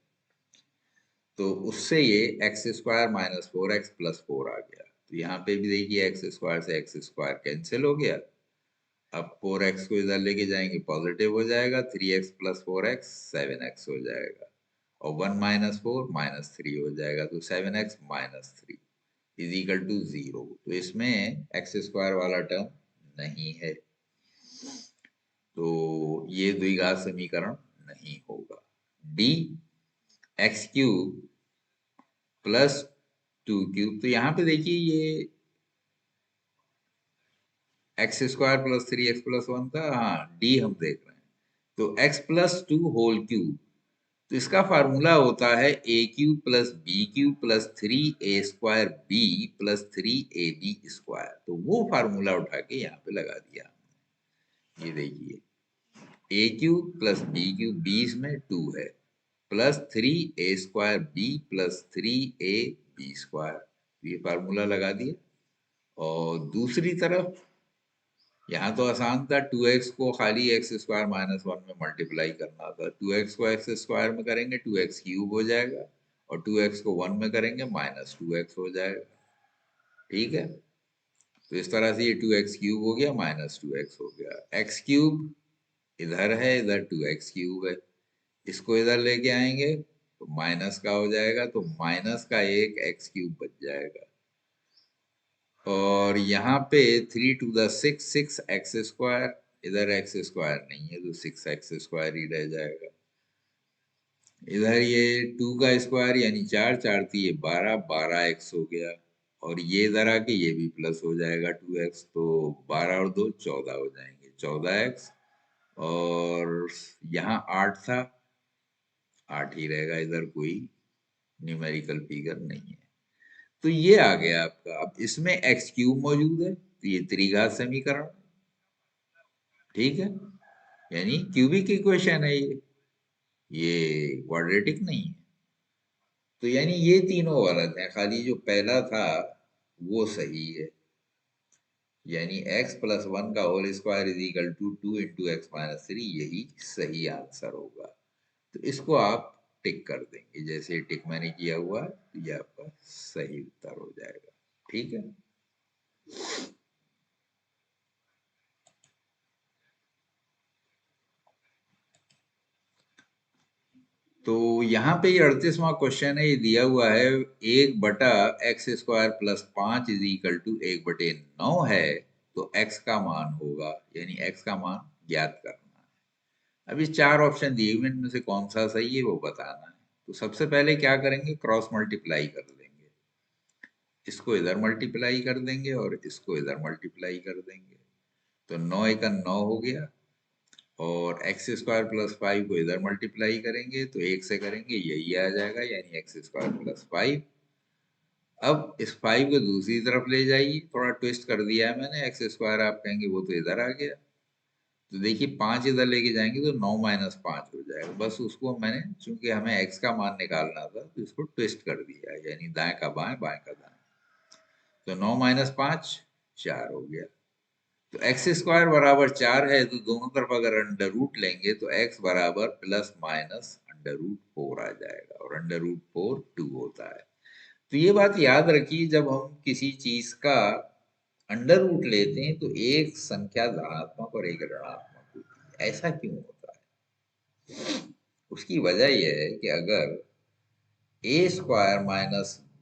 तो उससे ये x square minus four x plus four आ गया, तो यहाँ पे भी देखिए एक्स स्क्वायर से एक्स स्क्वायर कैंसिल हो गया। अब फोर एक्स को इधर लेके जाएंगे पॉजिटिव हो जाएगा, three x plus four x seven x हो जाएगा, और one minus four minus three हो जाएगा, तो seven x minus three is equal to zero. तो इसमें एक्स स्क्वायर वाला टर्म नहीं है, तो ये द्विघात समीकरण नहीं होगा। D x cube plus two cube, तो यहाँ पे देखिए ये x square plus three x plus one था, हाँ डी हम देख रहे हैं, तो x plus two whole cube, तो इसका फार्मूला होता है a cube plus b cube plus three a square b plus three a b square, तो वो फार्मूला उठा के यहाँ पे लगा दिया। ये देखिए a cube plus b cube, b इसमें टू है, plus three a square b plus three a b square, ये फार्मूला लगा दिया। और दूसरी तरफ यहाँ तो आसान था, टू एक्स को खाली एक्स स्क्वायर माइनस वन में मल्टीप्लाई करना था, टू एक्स को एक्स स्क्वायर में करेंगे टू एक्स क्यूब हो जाएगा, और टू एक्स को वन में करेंगे माइनस टू एक्स हो जाएगा। ठीक है, तो इस तरह से ये टू एक्स क्यूब हो गया माइनस टू एक्स हो गया, एक्स क्यूब इधर है, इधर टू एक्स क्यूब है, इसको इधर लेके आएंगे तो माइनस का हो जाएगा, तो माइनस का एक एक्स क्यूब बच जाएगा, और यहाँ पे three two the six, six x square, इधर एक्स स्क्वायर नहीं है तो सिक्स एक्स स्क्वायर ही रह जाएगा। इधर ये टू का स्क्वायर यानी चार, चार थी ये बारह, बारह एक्स हो गया, और ये इधर आके ये भी प्लस हो जाएगा टू एक्स, तो बारह और दो चौदह हो जाएंगे, चौदह एक्स, और यहाँ आठ था, आठ ही रहेगा, इधर कोई न्यूमेरिकल फिगर नहीं है। तो ये आ गया आपका। अब इसमें एक्स क्यूब मौजूद है, तो ये त्रिघात समीकरण, ठीक है, यानी क्यूबिक इक्वेशन है ये क्वाड्रेटिक नहीं है। तो यानी ये तीनों गलत है, खाली जो पहला था वो सही है, यानी x प्लस वन का whole square is equal to 2 × x−3, यही सही आंसर होगा। तो इसको आप टिक कर देंगे, जैसे टिक मैंने किया हुआ है, तो ये आपका सही उत्तर हो जाएगा, ठीक है। तो यहाँ पे ये 38वां क्वेश्चन है, ये दिया हुआ है 1/x² + 5 इज इक्वल टू 1/9 है, तो x का मान होगा, यानी x का मान ज्ञात करना है। अभी 4 ऑप्शन दिए हुए, इनमें से कौन सा सही है वो बताना है। तो सबसे पहले क्या करेंगे, क्रॉस मल्टीप्लाई कर देंगे, इसको इधर मल्टीप्लाई कर देंगे और इसको इधर मल्टीप्लाई कर देंगे, तो 9 × 9 हो गया, और x² + 5 को इधर मल्टीप्लाई करेंगे तो 1 से करेंगे, यही आ जाएगा, यानी x² + 5। अब इस 5 को दूसरी तरफ ले जाइए, थोड़ा ट्विस्ट कर दिया है मैंने, x² आप कहेंगे वो तो इधर आ गया, तो देखिए 5 इधर लेके जाएंगे तो 9 - 5 हो जाएगा, बस उसको मैंने, चूंकि हमें x का मान निकालना था तो इसको ट्विस्ट कर दिया, यानी दाएं का बाएं, बाएं का दाएं, तो 9 - 5 4 हो गया। तो x² बराबर 4 है, तो दोनों तरफ अगर अंडर रूट लेंगे तो x बराबर ±√4 आ जाएगा, और √4 2 होता है। तो ये बात याद रखिए, जब हम किसी चीज का अंडर रूट लेते हैं तो एक संख्या धनात्मक और एक ऋणात्मक होती है। ऐसा क्यों होता है? उसकी वजह यह है कि अगर a² -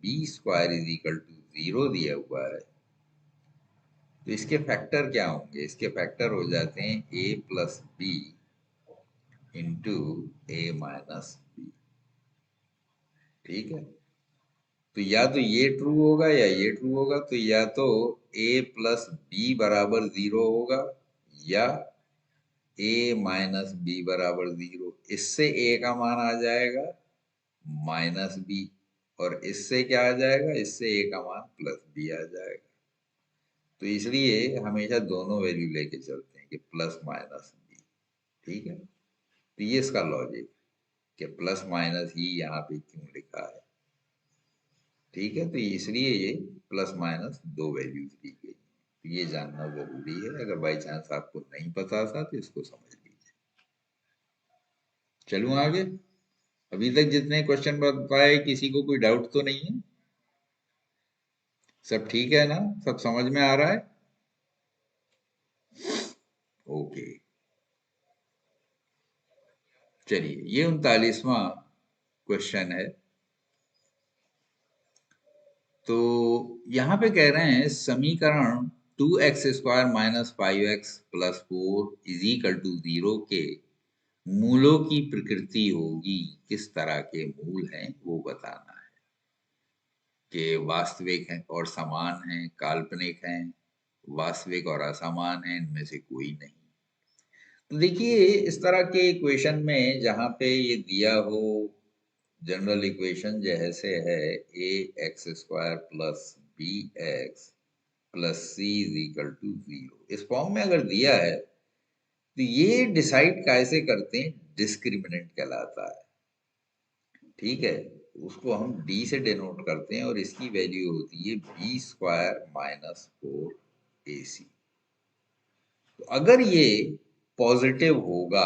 b² is equal to 0 दिया हुआ है, तो इसके फैक्टर क्या होंगे, इसके फैक्टर हो जाते हैं a + b into a - b, ठीक है। तो या तो ये ट्रू होगा या ये ट्रू होगा, तो या तो a + b बराबर 0 होगा, या a - b बराबर 0, इससे a का मान आ जाएगा -b, और इससे क्या आ जाएगा, इससे a का मान +b आ जाएगा। तो इसलिए हमेशा दोनों वैल्यू लेके चलते हैं कि प्लस माइनस b, ठीक है। तो ये इसका लॉजिक, कि प्लस माइनस ही यहाँ पे क्यों लिखा है, ठीक है। तो इसलिए ये प्लस माइनस दो वैल्यूज ली गई, तो ये जानना जरूरी है, अगर बाई चांस आपको नहीं पता था तो इसको समझ लीजिए। चलूं आगे। अभी तक जितने क्वेश्चन बताए, किसी को कोई डाउट तो नहीं है? सब ठीक है ना, सब समझ में आ रहा है? ओके, चलिए, ये 39वां क्वेश्चन है। तो यहाँ पे कह रहे हैं समीकरण 2x² - 5x + 4 is equal to 0 के मूलों की प्रकृति होगी, किस तरह के मूल हैं वो बताना है, कि वास्तविक हैं और समान हैं, काल्पनिक हैं, वास्तविक और असमान हैं, इनमें से कोई नहीं। तो देखिए, इस तरह के इक्वेशन में जहाँ पे ये दिया हो, जनरल इक्वेशन जैसे है ax² + bx + c is equal to 0, इस फॉर्म में अगर दिया है तो ये डिसाइड कैसे करते हैं, डिस्क्रिमिनेंट कहलाता है, ठीक है। उसको हम d से डिनोट करते हैं, और इसकी वैल्यू होती है b² - 4ac। तो अगर ये पॉजिटिव होगा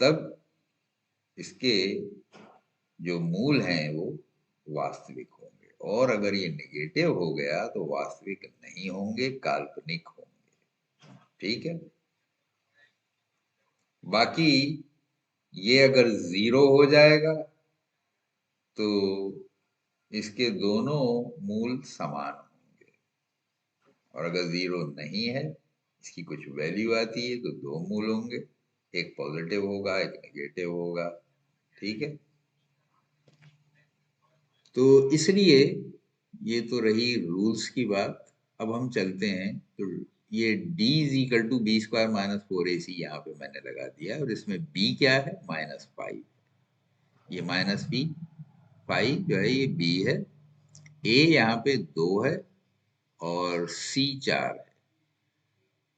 तब इसके जो मूल हैं वो वास्तविक होंगे, और अगर ये नेगेटिव हो गया तो वास्तविक नहीं होंगे, काल्पनिक होंगे, ठीक है। बाकी ये अगर 0 हो जाएगा तो इसके दोनों मूल समान होंगे, और अगर 0 नहीं है, इसकी कुछ वैल्यू आती है, तो दो मूल होंगे, एक पॉजिटिव होगा, एक नेगेटिव होगा, ठीक है। तो इसलिए ये तो रही रूल्स की बात। अब हम चलते हैं, तो ये d is equal to b² - 4ac यहाँ पे मैंने लगा दिया, और इसमें b क्या है, -5, ये -b, 5 जो है ये b है, a यहाँ पे 2 है, और C 4 है।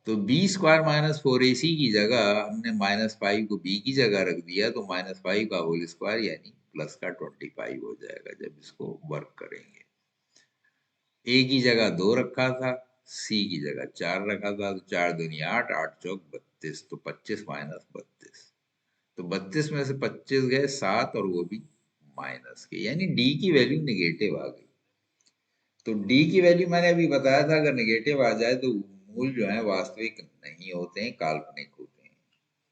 तो B² माइनस 4AC की जगह हमने -5 को B की जगह रख दिया, तो -5 का होल स्क्वायर यानी प्लस का 25 हो जाएगा जब इसको वर्क करेंगे। A की जगह 2 रखा था, C की जगह 4 रखा था, तो 4 दूनी 8, 8 चौक 32, तो 25 माइनस 32, तो 32 में से 25 गए 7 और वो भी माइनस के, यानी D की वैल्यू निगेटिव आ गई। तो D की वैल्यू मैंने अभी बताया था, अगर नेगेटिव आ जाए तो मूल जो है वास्तविक नहीं होते हैं, काल्पनिक होते हैं।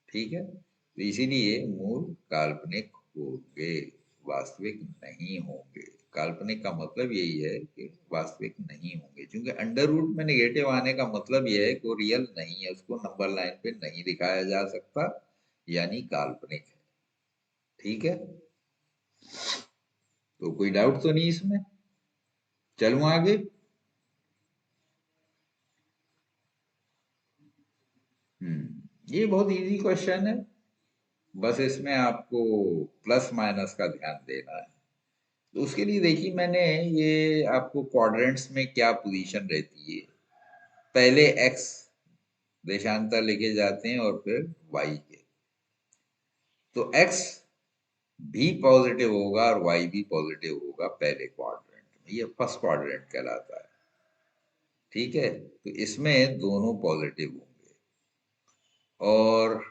ठीक है, तो इसीलिए मूल काल्पनिक होंगे, वास्तविक नहीं होंगे। काल्पनिक का मतलब यही है कि वास्तविक नहीं होंगे, क्योंकि अंडर रूट में नेगेटिव आने का मतलब यह है कि वो रियल नहीं है, उसको नंबर लाइन पे नहीं दिखाया जा सकता, यानी काल्पनिक है। ठीक है, तो कोई डाउट तो नहीं इसमें? चलूं आगे? ये बहुत इजी क्वेश्चन है, बस इसमें आपको प्लस माइनस का ध्यान देना है। तो उसके लिए देखिए, मैंने ये आपको क्वाड्रेंट्स में क्या पोजीशन रहती है, पहले एक्स देशांतर लेके जाते हैं और फिर वाई के, तो एक्स भी पॉजिटिव होगा और वाई भी पॉजिटिव होगा पहले क्वाड्रेंट में, ये फर्स्ट क्वाड्रेंट कहलाता है। ठीक है, तो इसमें दोनों पॉजिटिव होंगे। और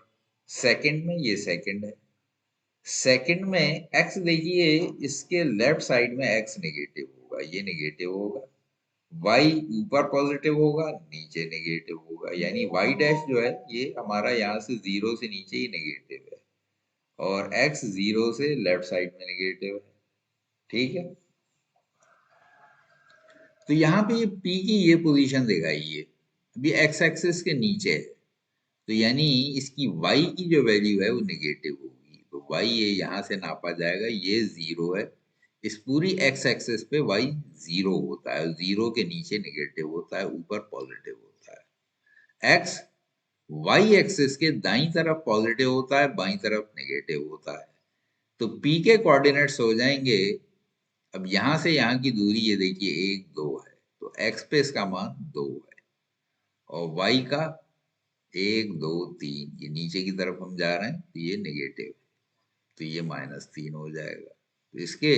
सेकंड में, ये सेकंड है, सेकंड में एक्स देखिए, इसके लेफ्ट साइड में एक्स नेगेटिव होगा, ये नेगेटिव होगा। वाई ऊपर पॉजिटिव होगा, नीचे नेगेटिव होगा, यानी वाई डैश जो है ये हमारा यहाँ से 0 से नीचे ही नेगेटिव है, और एक्स 0 से लेफ्ट साइड में नेगेटिव है। ठीक है, तो यहाँ पे ये पी की ये पोजीशन दिखाइए, अभी एक्स एक्सिस के नीचे है, तो यानी इसकी y की जो वैल्यू है वो नेगेटिव होगी, तो y ये यहाँ से नापा जाएगा, ये 0 है, इस पूरी x एक्सिस पे y 0 होता है, 0 के नीचे नेगेटिव होता है, ऊपर पॉजिटिव होता है। x y एक्सिस के दाईं तरफ पॉजिटिव होता है, बाईं तरफ नेगेटिव होता है। तो p के कोऑर्डिनेट्स हो जाएंगे, अब यहां से यहाँ की दूरी ये देखिए 1 2 है, तो x पे इसका मान 2 है, और y का 1 2 3, ये नीचे की तरफ हम जा रहे हैं तो ये नेगेटिव है, तो ये -3 हो जाएगा। तो इसके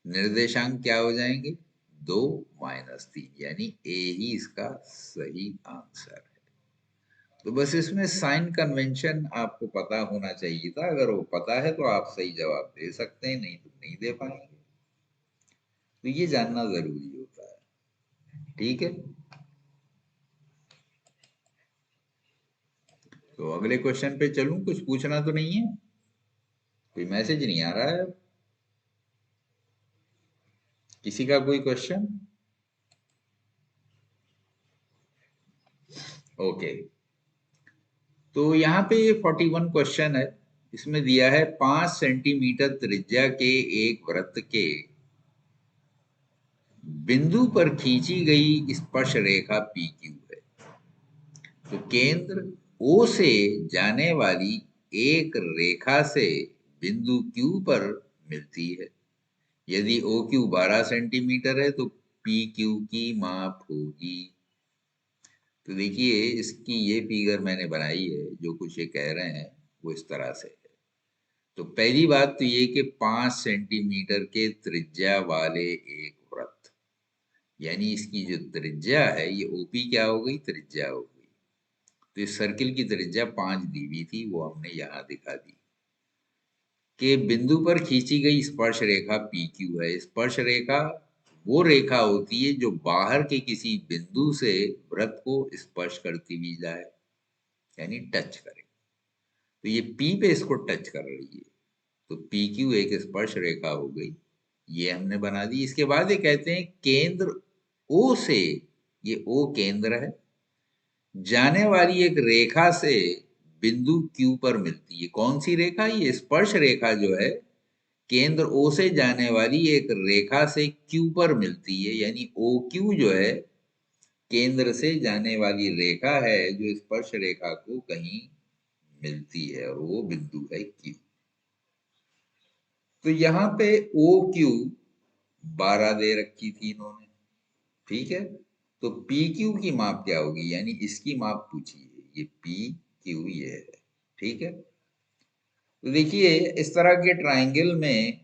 निर्देशांक क्या हो जाएंगे? 2 -3, यानी ए ही इसका सही आंसर है। तो बस इसमें साइन कन्वेंशन आपको पता होना चाहिए था, अगर वो पता है तो आप सही जवाब दे सकते हैं, नहीं तो नहीं दे पाएंगे, तो ये जानना जरूरी होता है। ठीक है, तो अगले क्वेश्चन पे चलूं? कुछ पूछना तो नहीं है? कोई मैसेज नहीं आ रहा है? किसी का कोई क्वेश्चन? ओके, तो यहाँ पे 41 क्वेश्चन है, इसमें दिया है 5 सेंटीमीटर त्रिज्या के एक वृत्त के बिंदु पर खींची गई स्पर्श रेखा पी क्यू है, तो केंद्र ओ से जाने वाली एक रेखा से बिंदु क्यू पर मिलती है। यदि ओ क्यू 12 सेंटीमीटर है तो पी क्यू की माप होगी। तो देखिए, इसकी ये फिगर मैंने बनाई है, जो कुछ ये कह रहे हैं वो इस तरह से है। तो पहली बात तो ये कि 5 सेंटीमीटर के त्रिज्या वाले एक वृत्त, यानी इसकी जो त्रिज्या है ये ओपी क्या हो गई? त्रिज्या हो गई। तो इस सर्किल की त्रिज्या 5 दी हुई थी, वो हमने यहाँ दिखा दी। के बिंदु पर खींची गई स्पर्श रेखा पी क्यू है। स्पर्श रेखा वो रेखा होती है जो बाहर के किसी बिंदु से वृत्त को स्पर्श करती हुई जाए, यानी टच करे। तो ये पी पे इसको टच कर रही है, तो पी क्यू एक स्पर्श रेखा हो गई, ये हमने बना दी। इसके बाद ये कहते हैं केंद्र ओ से, ये ओ केंद्र है, जाने वाली एक रेखा से बिंदु क्यू पर मिलती है। कौन सी रेखा? ये स्पर्श रेखा जो है, केंद्र ओ से जाने वाली एक रेखा से क्यू पर मिलती है, यानी ओ क्यू जो है केंद्र से जाने वाली रेखा है जो स्पर्श रेखा को कहीं मिलती है, और वो बिंदु है क्यू। तो यहाँ पे ओ क्यू 12 दे रखी थी इन्होंने, ठीक है। तो पी क्यू की माप क्या होगी, यानी इसकी माप पूछी है, ये पी क्यू ये है। ठीक है। तो देखिए इस तरह के ट्रायंगल में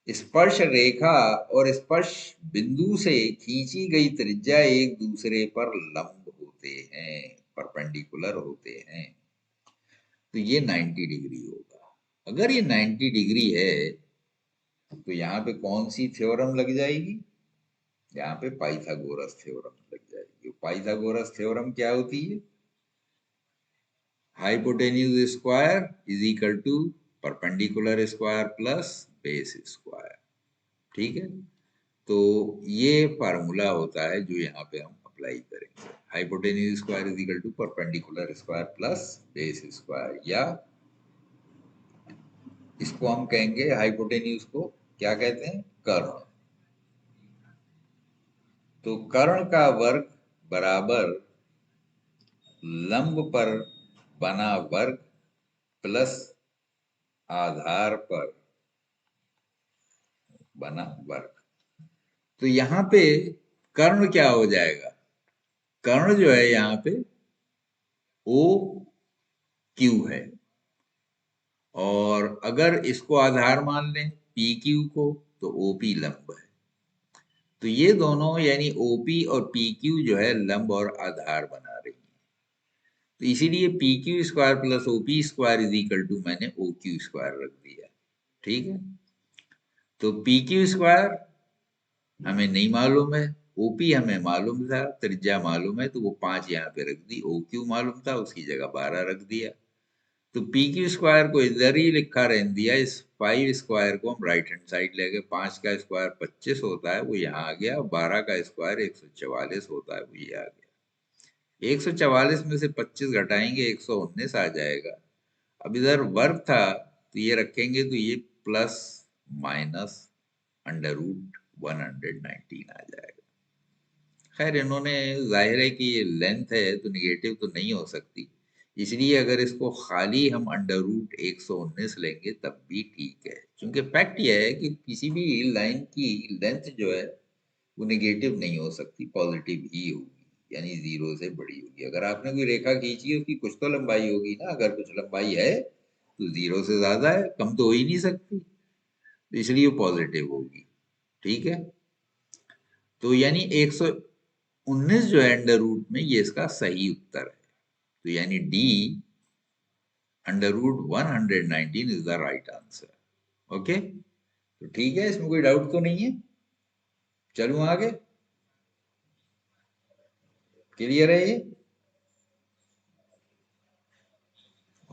स्पर्श रेखा और स्पर्श बिंदु से खींची गई त्रिज्या एक दूसरे पर लंब होते हैं, परपेंडिकुलर होते हैं। तो ये 90 डिग्री होगा। अगर ये 90 डिग्री है तो यहाँ पे कौन सी थ्योरम लग जाएगी, यहाँ पे पाइथागोरस थ्योरम लग जाएगी। पाइथागोरस थ्योरम क्या होती है, hypotenuse square is equal to perpendicular square plus base square. ठीक है। तो ये फार्मूला होता है जो यहाँ पे हम अप्लाई करेंगे। Hypotenuse square is equal to perpendicular square plus base square, या इसको हम कहेंगे, हाइपोटेन्यूज को क्या कहते हैं, कर्ण। तो कर्ण का वर्ग बराबर लंब पर बना वर्ग प्लस आधार पर बना वर्ग। तो यहाँ पे कर्ण क्या हो जाएगा, कर्ण जो है यहाँ पे ओ क्यू है, और अगर इसको आधार मान लें पी क्यू को, तो ओपी लंब है। तो ये दोनों यानी ओपी और पी क्यू जो है लंब और आधार बना रही है। तो इसीलिए P Q square plus OP square is equal to मैंने ओ क्यू स्क्वायर रख दिया। ठीक है। तो पी क्यू स्क्वायर हमें नहीं मालूम है, ओपी हमें मालूम था, त्रिज्या मालूम है, तो वो 5 यहाँ पे रख दी। ओ क्यू मालूम था, उसकी जगह 12 रख दिया। तो पी क्यू स्क्वायर को इधर ही लिखा रहने दिया। इस 5 स्क्वायर को हम राइट हैंड साइड ले गए। 5 का स्क्वायर 25 होता है, वो यहाँ आ गया। 12 का स्क्वायर 144 होता है, वो ये आ गया। 144 में से 25 घटाएंगे 119 आ जाएगा। अब इधर वर्ग था तो ये रखेंगे, तो ये प्लस माइनस अंडर रूट 119 आ जाएगा। खैर इन्होंने, जाहिर है कि ये लेंथ है तो निगेटिव तो नहीं हो सकती, इसलिए अगर इसको खाली हम अंडर रूट 119 लेंगे तब भी ठीक है। क्योंकि फैक्ट यह है कि किसी भी लाइन की लेंथ जो है वो निगेटिव नहीं हो सकती, पॉजिटिव ही होगी, यानी जीरो से बड़ी होगी। अगर आपने कोई रेखा खींची है उसकी कुछ तो लंबाई होगी ना, अगर कुछ लंबाई है तो जीरो से ज्यादा है, कम तो हो ही नहीं सकती, तो इसलिए पॉजिटिव होगी। ठीक है। तो यानी 119 जो है अंडर रूट में, ये इसका सही उत्तर है। तो यानी D under root 119 is the right answer. Okay. तो ठीक है, इसमें कोई डाउट तो नहीं है। चलूं आगे, क्लियर है ये।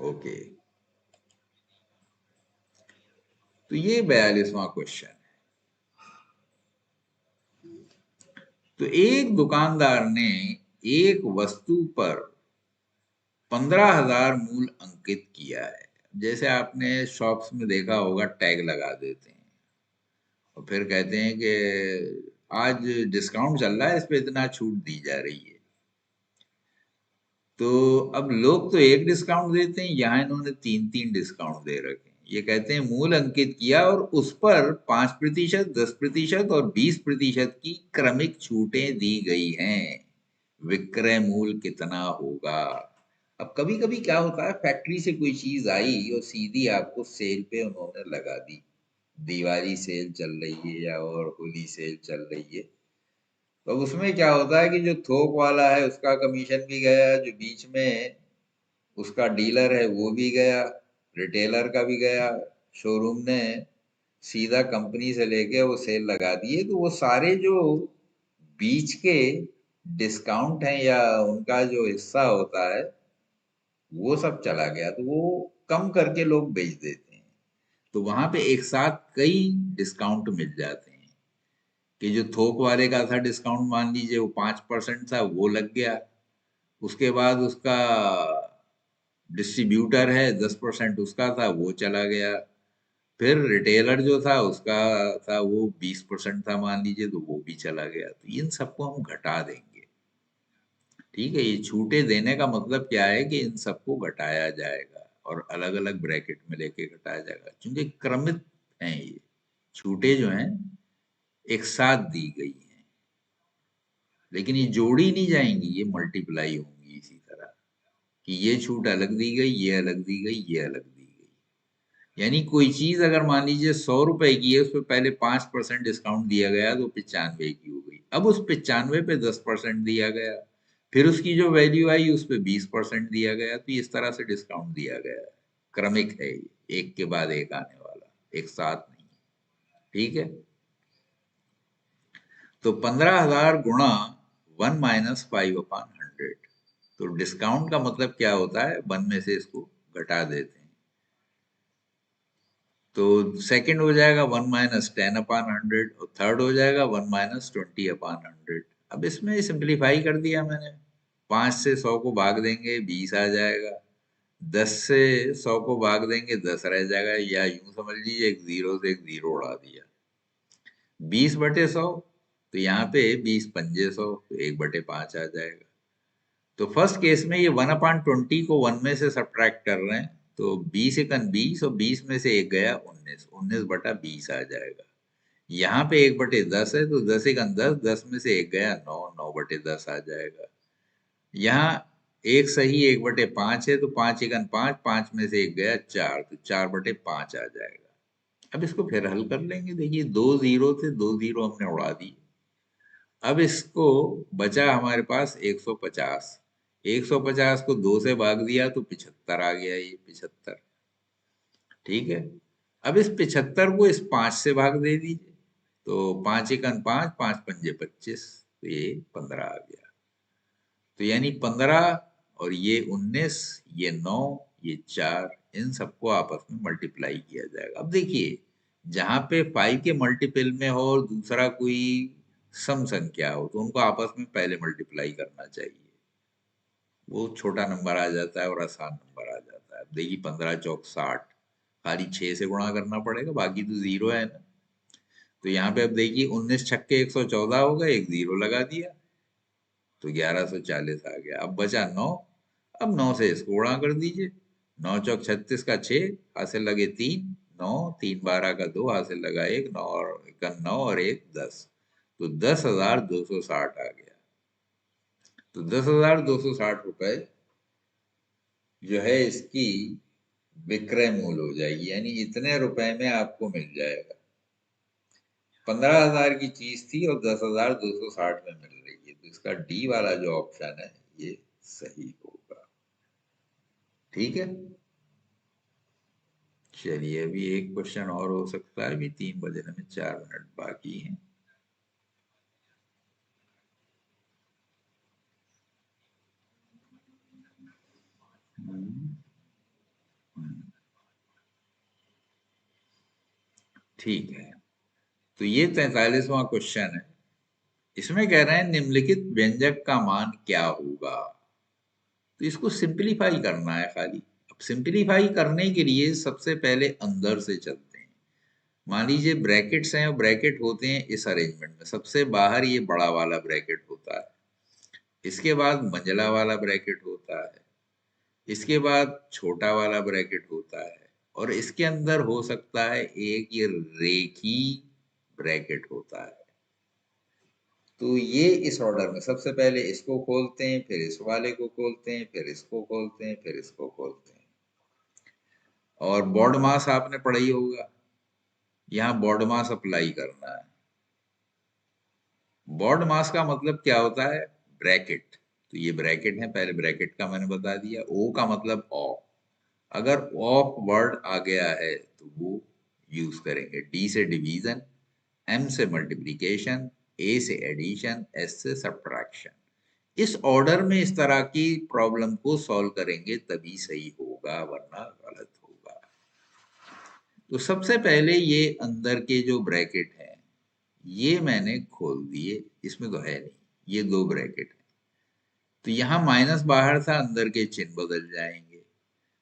ओके। तो ये 42वां क्वेश्चन है। तो एक दुकानदार ने एक वस्तु पर 15,000 मूल अंकित किया है। जैसे आपने शॉप्स में देखा होगा, टैग लगा देते हैं और फिर कहते हैं कि आज डिस्काउंट चल रहा है, इस पे इतना छूट दी जा रही है। तो अब लोग तो एक डिस्काउंट देते हैं, यहाँ इन्होंने 3-3 डिस्काउंट दे रखे हैं। ये कहते हैं मूल अंकित किया और उस पर 5%, 10% और 20% की क्रमिक छूटें दी गई हैं। विक्रय मूल्य कितना होगा। अब कभी कभी क्या होता है, फैक्ट्री से कोई चीज आई और सीधी आपको सेल पे उन्होंने लगा दी। दिवाली सेल चल रही है या और होली सेल चल रही है, तो उसमें क्या होता है कि जो थोक वाला है उसका कमीशन भी गया, जो बीच में उसका डीलर है वो भी गया, रिटेलर का भी गया। शोरूम ने सीधा कंपनी से लेके वो सेल लगा दिए, तो वो सारे जो बीच के डिस्काउंट हैं या उनका जो हिस्सा होता है वो सब चला गया, तो वो कम करके लोग बेच देते हैं। तो वहां पे एक साथ कई डिस्काउंट मिल जाते हैं, कि जो थोक वाले का था डिस्काउंट, मान लीजिए वो 5% था, वो लग गया। उसके बाद उसका डिस्ट्रीब्यूटर है 10% उसका था, वो चला गया। फिर रिटेलर जो था उसका था वो 20% था मान लीजिए, तो वो भी चला गया। तो इन सबको हम घटा देंगे। ठीक है। ये छूटे देने का मतलब क्या है कि इन सबको घटाया जाएगा और अलग अलग ब्रैकेट में लेके घटाया जाएगा, क्योंकि क्रमित हैं ये छूटे जो हैं, एक साथ दी गई हैं। लेकिन ये जोड़ी नहीं जाएंगी, ये मल्टीप्लाई होंगी इसी तरह कि ये छूट अलग दी गई, ये अलग दी गई, ये अलग दी गई। यानी कोई चीज अगर मान लीजिए 100 रुपए की है, उस पर पहले 5% डिस्काउंट दिया गया तो 95 की हो गई। अब उस 95 पे 10% दिया गया, फिर उसकी जो वैल्यू आई उस पे 20% दिया गया, तो इस तरह से डिस्काउंट दिया गया है। क्रमिक है ये, एक के बाद एक आने वाला, एक साथ नहीं है। ठीक है, तो 15,000 गुणा 1 - 5/100। तो डिस्काउंट का मतलब क्या होता है, 1 में से इसको घटा देते हैं, तो सेकंड हो जाएगा 1 - 10/100 और थर्ड हो जाएगा 1 - 20/100। अब इसमें सिंप्लीफाई कर दिया मैंने, 5 से 100 को भाग देंगे 20 आ जाएगा, 10 से 100 को भाग देंगे 10 रह जाएगा, या यूं समझ लीजिए एक जीरो से एक जीरो उड़ा दिया। 20/100, तो यहाँ पे 20 पंजे 100, तो 1/5 आ जाएगा। तो फर्स्ट केस में ये 1/20 को 1 में से सब्ट्रैक्ट कर रहे हैं, तो 20 × 20 और 20 में से एक गया 19, 19/20 आ जाएगा। यहाँ पे 1/10 है, तो 10 × 10, 10 में से एक गया 9, 9/10 आ जाएगा। यहाँ एक सही 1/5 है, तो 5 × 5, 5 में से एक गया 4, तो 4/5 आ जाएगा। अब इसको फिर हल कर लेंगे, देखिए दो जीरो थे, दो जीरो हमने उड़ा दिए। अब इसको बचा हमारे पास 150, 150 को 2 से भाग दिया तो 75 आ गया, ये 75। ठीक है, अब इस 75 को इस 5 से भाग दे दीजिए, तो 5 × 5, 5 पंजे 25, तो ये 15 आ गया। तो यानी 15 और ये 19, ये 9, ये 4, इन सबको आपस में मल्टीप्लाई किया जाएगा। अब देखिए, जहां पे 5 के मल्टीपल में हो और दूसरा कोई सम संख्या हो, तो उनको आपस में पहले मल्टीप्लाई करना चाहिए, वो छोटा नंबर आ जाता है और आसान नंबर आ जाता है। अब देखिए 15×4 = 60, खाली 6 से गुणा करना पड़ेगा, बाकी तो जीरो है ना। तो यहाँ पे अब देखिए 19 × 6 = 114 होगा, एक जीरो लगा दिया, तो 1140 आ गया। अब बचा 9, अब 9 से इसको गुणा कर दीजिए, 9×4 = 36 का 6, हासिल लगे 3, 9, 3×12 का 2, हासिल लगा 1, 9 और 9 और 1 10, तो 10,260 आ गया। तो 10,260 रुपए जो है इसकी विक्रय मूल्य हो जाएगी, यानी इतने रुपए में आपको मिल जाएगा। 15,000 की चीज थी और 10,260 में मिल रही है, तो इसका डी वाला जो ऑप्शन है ये सही होगा। ठीक है, चलिए अभी एक क्वेश्चन और हो सकता है, अभी 3 बजने में 4 मिनट बाकी हैं। हम्म, हम्म, ठीक है, तो ये 43वां क्वेश्चन है। इसमें कह रहे हैं निम्नलिखित व्यंजक का मान क्या होगा। तो इसको सिंपलीफाई करना है खाली। अब सिंपलीफाई करने के लिए सबसे पहले अंदर से चलते हैं। मान लीजिए ब्रैकेट्स हैं और ब्रैकेट होते हैं इस अरेंजमेंट में, सबसे बाहर ये बड़ा वाला ब्रैकेट होता है, इसके बाद मंझला वाला ब्रैकेट होता है, इसके बाद छोटा वाला ब्रैकेट होता है, और इसके अंदर हो सकता है एक ये रेखी ब्रैकेट होता है। तो ये इस ऑर्डर में सबसे पहले इसको खोलते हैं, फिर इस वाले को खोलते हैं, फिर इसको खोलते हैं, फिर इसको खोलते हैं। और बॉड मास आपने पढ़ा ही होगा, यहाँ बॉड मास अप्लाई करना है। बॉड मास का मतलब क्या होता है, ब्रैकेट। तो ये ब्रैकेट है, पहले ब्रैकेट का मैंने बता दिया। ओ का मतलब ऑफ, अगर ऑफ वर्ड आ गया है तो वो यूज करेंगे। डी से डिवीजन, एम से मल्टीप्लीकेशन, ए से एडिशन, एस से सब्ट्रैक्शन। इस ऑर्डर में इस तरह की प्रॉब्लम को सॉल्व करेंगे तभी सही होगा, वरना गलत होगा। तो सबसे पहले ये अंदर के जो ब्रैकेट हैं ये मैंने खोल दिए, इसमें तो है नहीं, ये दो ब्रैकेट है, तो यहाँ माइनस बाहर था, अंदर के चिन्ह बदल जाएंगे।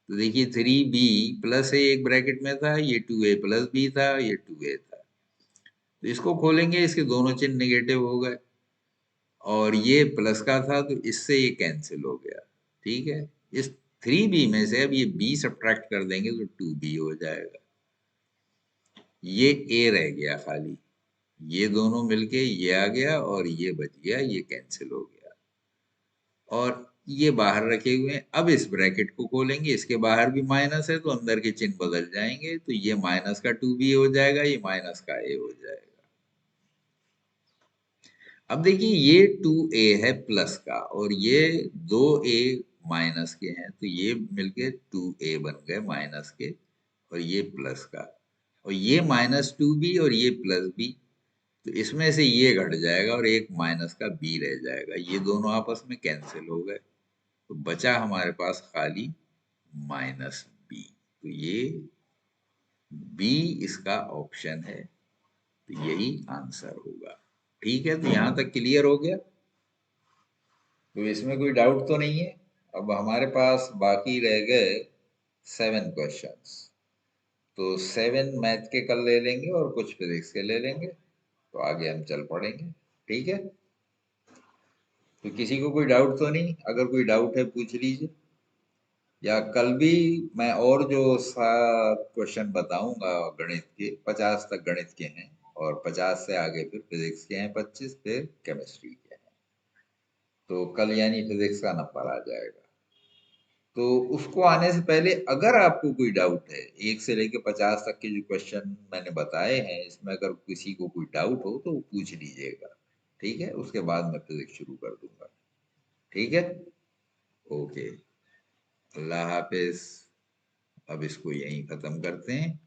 तो देखिए 3b प्लस ए एक ब्रैकेट में था, ये 2a प्लस b था, ये 2a था, तो इसको खोलेंगे, इसके दोनों चिन्ह निगेटिव हो गए, और ये प्लस का था तो इससे ये कैंसिल हो गया। ठीक है, इस 3b में से अब ये b सब्ट्रैक्ट कर देंगे तो 2b हो जाएगा, ये a रह गया खाली, ये दोनों मिलके ये आ गया और ये बच गया, ये कैंसिल हो गया। और ये बाहर रखे हुए हैं। अब इस ब्रैकेट को खोलेंगे, इसके बाहर भी माइनस है तो अंदर के चिन्ह बदल जाएंगे, तो ये माइनस का 2b हो जाएगा, ये माइनस का a हो जाएगा। अब देखिए ये 2a है प्लस का और ये 2a माइनस के हैं, तो ये मिलके 2a बन गए माइनस के, और ये प्लस का, और ये -2b और ये +b, तो इसमें से ये घट जाएगा और एक माइनस का b रह जाएगा, ये दोनों आपस में कैंसिल हो गए, तो बचा हमारे पास खाली -b। तो ये b इसका ऑप्शन है, तो यही आंसर होगा। ठीक है, तो यहां तक क्लियर हो गया? तो इसमें कोई डाउट तो नहीं है? अब हमारे पास बाकी रह गए 7 क्वेश्चंस, तो 7 मैथ के कल ले लेंगे और कुछ फिजिक्स के ले लेंगे, तो आगे हम चल पड़ेंगे। ठीक है, तो किसी को कोई डाउट तो नहीं? अगर कोई डाउट है पूछ लीजिए, या कल भी मैं और जो 7 क्वेश्चन बताऊंगा गणित के, 50 तक गणित के हैं और 50 से आगे फिर फिजिक्स के हैं, 25 फिर केमिस्ट्री के हैं, तो कल यानी फिजिक्स का नंबर आ जाएगा। तो उसको आने से पहले अगर आपको कोई डाउट है, 1 से लेके 50 तक के जो क्वेश्चन मैंने बताए हैं, इसमें अगर किसी को कोई डाउट हो तो वो पूछ लीजिएगा। ठीक है, उसके बाद मैं फिजिक्स शुरू कर दूंगा। ठीक है, ओके, अल्लाह हाफिज। अब इसको यहीं खत्म करते हैं।